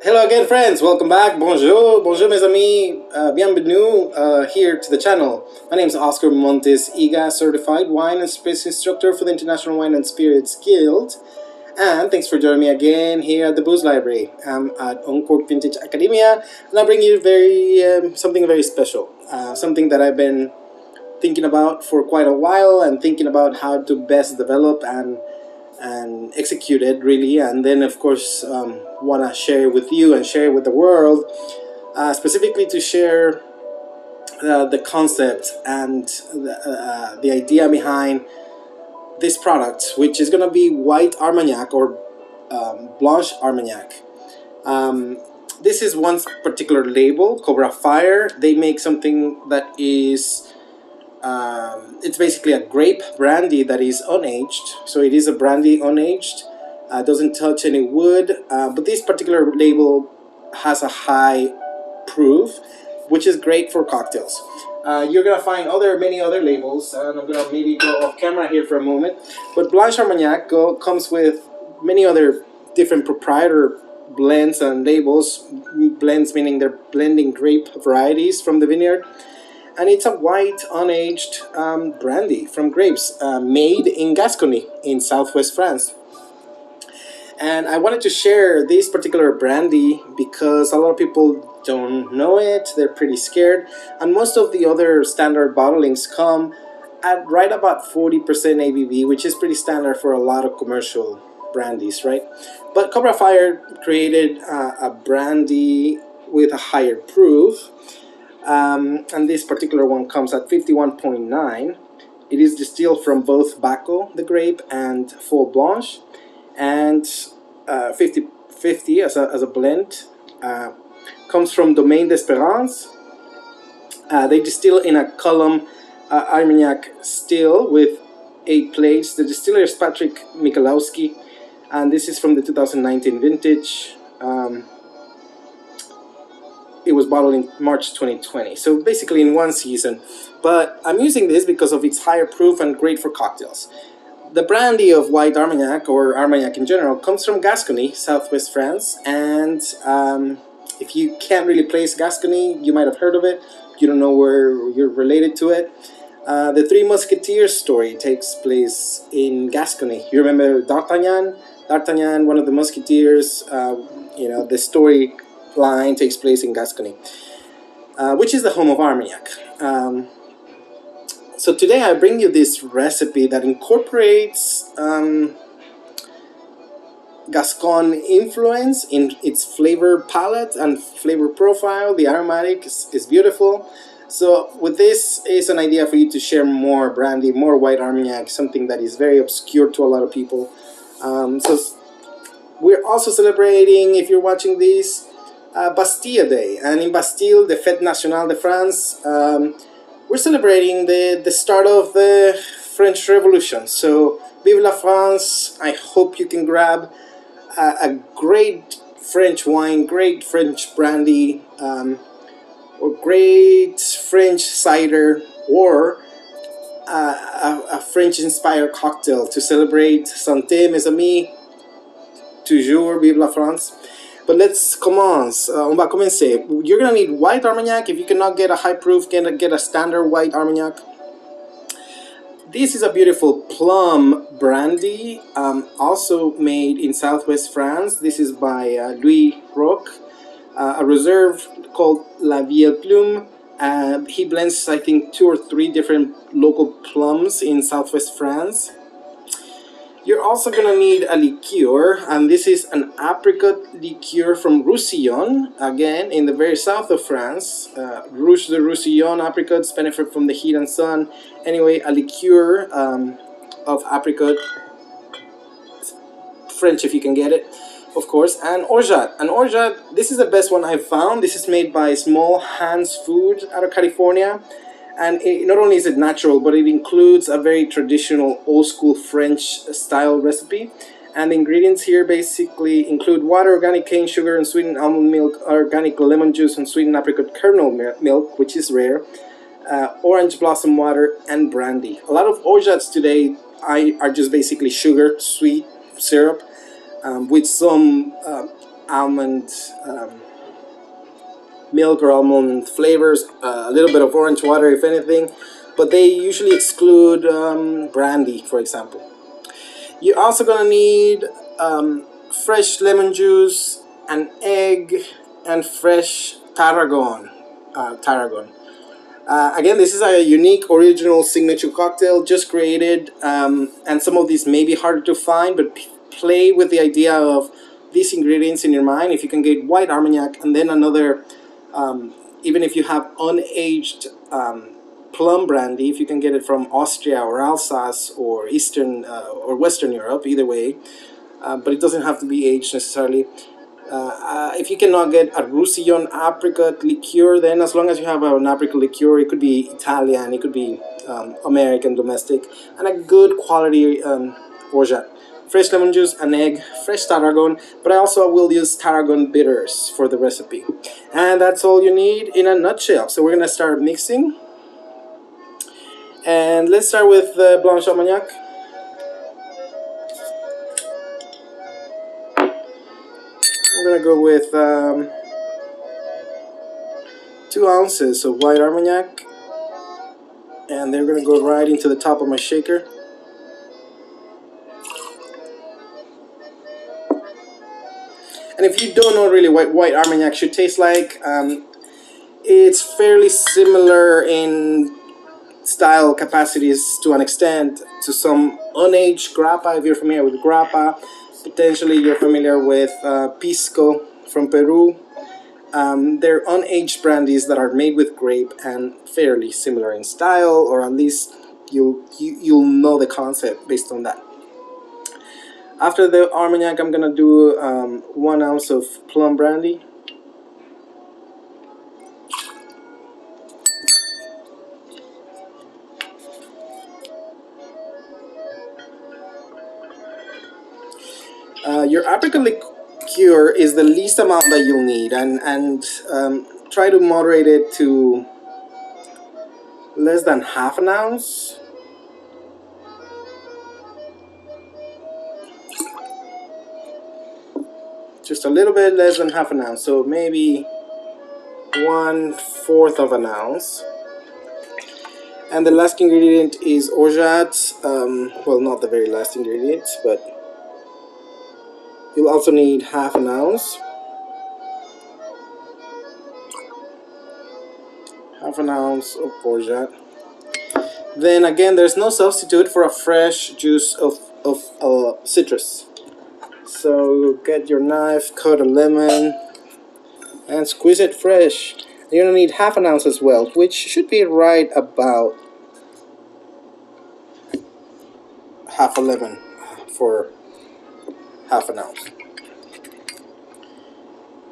Hello again, friends. Welcome back. Bonjour. Bonjour, mes amis. Bienvenue here to the channel. My name is Oscar Montes Iga, certified wine and spirits instructor for the International Wine and Spirits Guild. And thanks for joining me again here at the Booze Library. I'm at Uncork Vintage Academia, and I bring you something very special. Something that I've been thinking about for quite a while, and thinking about how to best develop and execute it, really. And then, of course, want to share it with you and share it with the world, specifically to share the concept and the idea behind this product, which is going to be White Armagnac or Blanche Armagnac. This is one particular label, Cobra Fire. They make something that is it's basically a grape brandy that is unaged. So it is a brandy unaged, doesn't touch any wood, but this particular label has a high proof, which is great for cocktails. You're gonna find many other labels, and I'm gonna maybe go off camera here for a moment. But Blanche Armagnac comes with many other different proprietor blends and labels. Blends meaning they're blending grape varieties from the vineyard. And it's a white, unaged brandy from grapes, made in Gascony in southwest France. And I wanted to share this particular brandy because a lot of people don't know it, they're pretty scared, and most of the other standard bottlings come at right about 40% ABV, which is pretty standard for a lot of commercial brandies, right? But Cobra Fire created a brandy with a higher proof. And this particular one comes at 51.9. It is distilled from both Baco, the grape, and Fol Blanche, and 50-50 as a blend. Comes from Domaine d'Espérance. They distill in a column Armagnac still with 8 plates. The distiller is Patrick Michalowski, and this is from the 2019 vintage. It was bottled in March 2020, so basically in one season. But I'm using this because of its higher proof and great for cocktails. The brandy of White Armagnac, or Armagnac in general, comes from Gascony, southwest France. And if you can't really place Gascony, you might have heard of it. You don't know where you're related to it. The Three Musketeers story takes place in Gascony. You remember D'Artagnan? D'Artagnan, one of the Musketeers. The story line takes place in Gascony, which is the home of Armagnac. So today I bring you this recipe that incorporates Gascon influence in its flavor palette and flavor profile. The aromatic is beautiful. So with this is an idea for you to share more brandy, more White Armagnac, something that is very obscure to a lot of people. So we're also celebrating, if you're watching this, Bastille Day, and in Bastille, the Fête Nationale de France, we're celebrating the start of the French Revolution. So, vive la France! I hope you can grab a great French wine, great French brandy, or great French cider, or a French-inspired cocktail to celebrate. Santé, mes amis! Toujours, vive la France! But let's commence. On va commencer. You're gonna need White Armagnac. If you cannot get a high proof, get a standard White Armagnac. This is a beautiful Plum brandy, also made in southwest France. This is by Louis Roch, a reserve called La Vieille Plume. He blends, I think, 2 or 3 different local plums in southwest France. You're also going to need a liqueur, and this is an apricot liqueur from Roussillon, again in the very south of France. Rouge de Roussillon apricots benefit from the heat and sun. Anyway, a liqueur of apricot, French if you can get it, of course, and Orgeat. And Orgeat, this is the best one I've found. This is made by Small Hands Food out of California. And not only is it natural, but it includes a very traditional old-school French-style recipe. And the ingredients here basically include water, organic cane sugar, and sweetened almond milk, organic lemon juice, and sweetened apricot kernel milk, which is rare, orange blossom water, and brandy. A lot of Orgeats today are just basically sugar, sweet syrup, with some almond milk or almond flavors, a little bit of orange water if anything, but they usually exclude brandy, for example. You're also gonna need fresh lemon juice, an egg, and fresh tarragon. Again, this is a unique, original signature cocktail just created, and some of these may be harder to find, but play with the idea of these ingredients in your mind. If you can get White Armagnac and then another, even if you have unaged Plum brandy, if you can get it from Austria or Alsace or Eastern or Western Europe, either way, but it doesn't have to be aged necessarily. If you cannot get a Roussillon apricot liqueur, then as long as you have an apricot liqueur, it could be Italian, it could be American, domestic, and a good quality Orgeat. Fresh lemon juice, an egg, fresh tarragon, but I also will use tarragon bitters for the recipe. And that's all you need in a nutshell. So we're going to start mixing. And let's start with Blanche Armagnac. I'm going to go with 2 ounces of White Armagnac, and they're going to go right into the top of my shaker. And if you don't know really what White Armagnac should taste like, it's fairly similar in style capacities to an extent to some unaged grappa. If you're familiar with grappa, potentially you're familiar with pisco from Peru. They're unaged brandies that are made with grape and fairly similar in style, or at least you'll know the concept based on that. After the Armagnac, I'm gonna do 1 ounce of Plum brandy. Your apricot liqueur is the least amount that you'll need, and try to moderate it to less than half an ounce. Just a little bit less than half an ounce, so maybe 1/4 of an ounce. And the last ingredient is Orgeat. Well, not the very last ingredient, but you'll also need half an ounce. Half an ounce of Orgeat. Then again, there's no substitute for a fresh juice of citrus. So get your knife, cut a lemon, and squeeze it fresh. You're gonna need half an ounce as well, which should be right about half a lemon for half an ounce.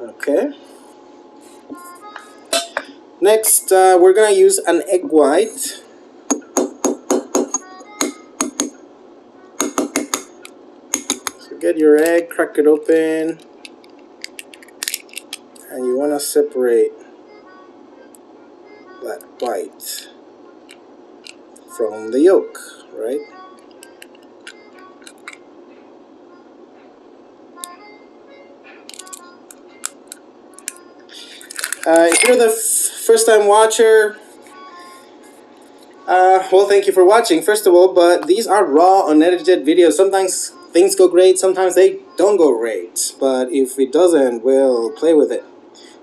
Okay. Next, we're gonna use an egg white. So get your egg, crack it open, and you wanna separate that white from the yolk, right? If you're the first time watcher, well, thank you for watching, first of all, but these are raw, unedited videos. Sometimes things go great, sometimes they don't go great, but if it doesn't, we'll play with it.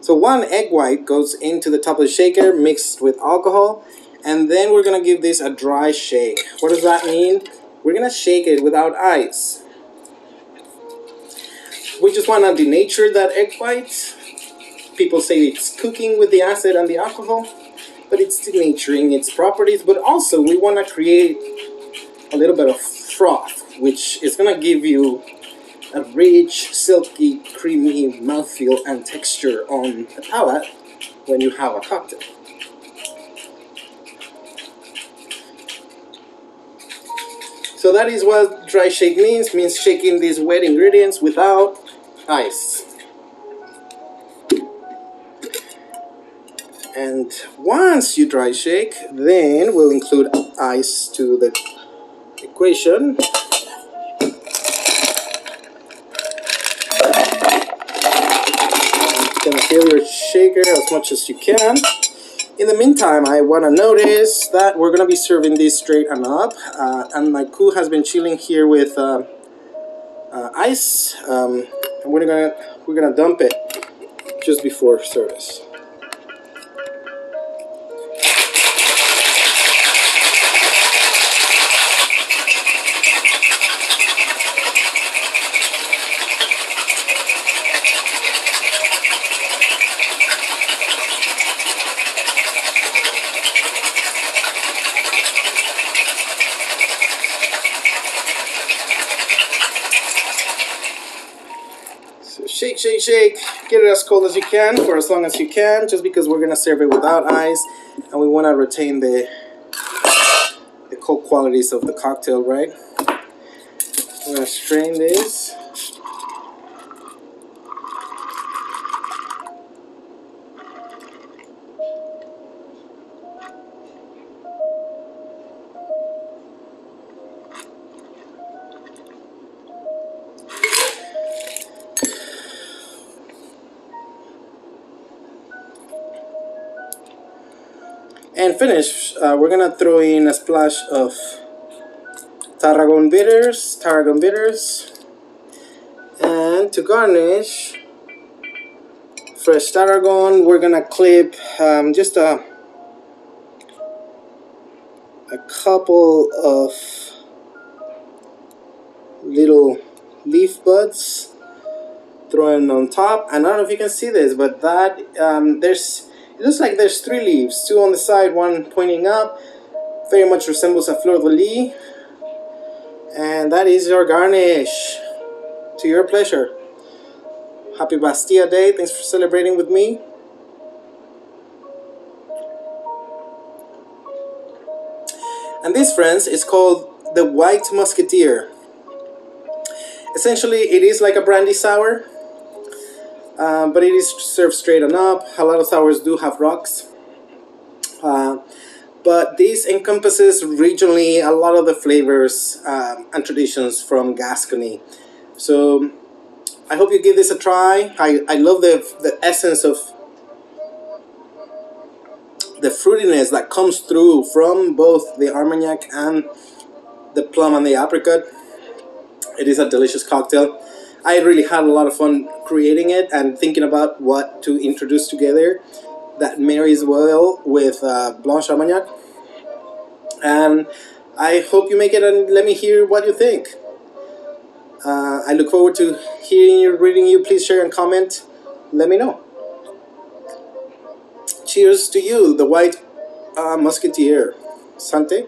So 1 egg white goes into the top of the shaker mixed with alcohol, and then we're gonna give this a dry shake. What does that mean? We're gonna shake it without ice. We just wanna denature that egg white. People say it's cooking with the acid and the alcohol, but it's denaturing its properties. But also we want to create a little bit of froth, which is going to give you a rich, silky, creamy mouthfeel and texture on the palate when you have a cocktail. So that is what dry shake means shaking these wet ingredients without ice. And once you dry shake, then we'll include ice to the equation. fill your shaker as much as you can. In the meantime, I want to notice that we're going to be serving this straight and up, and my coup has been chilling here with ice, and we're gonna dump it just before service. Shake, shake, shake. Get it as cold as you can for as long as you can, just because we're gonna serve it without ice, and we want to retain the cold qualities of the cocktail, right? We're gonna strain this. And finish, we're gonna throw in a splash of tarragon bitters, and to garnish, fresh tarragon. We're gonna clip just a couple of little leaf buds, thrown on top. And I don't know if you can see this, but that it looks like there's 3 leaves, 2 on the side, 1 pointing up. Very much resembles a fleur de lis. And that is your garnish. To your pleasure. Happy Bastille Day. Thanks for celebrating with me. And this, friends, is called the White Musketeer. Essentially, it is like a brandy sour, but it is served straight on up. A lot of sours do have rocks. But this encompasses regionally a lot of the flavors and traditions from Gascony. So I hope you give this a try. I love the essence of the fruitiness that comes through from both the Armagnac and the Plum and the Apricot. It is a delicious cocktail. I really had a lot of fun creating it and thinking about what to introduce together that marries well with Blanche Armagnac. And I hope you make it and let me hear what you think. I look forward to hearing you, reading you. Please share and comment. Let me know. Cheers to you, the White Musketeer. Sante.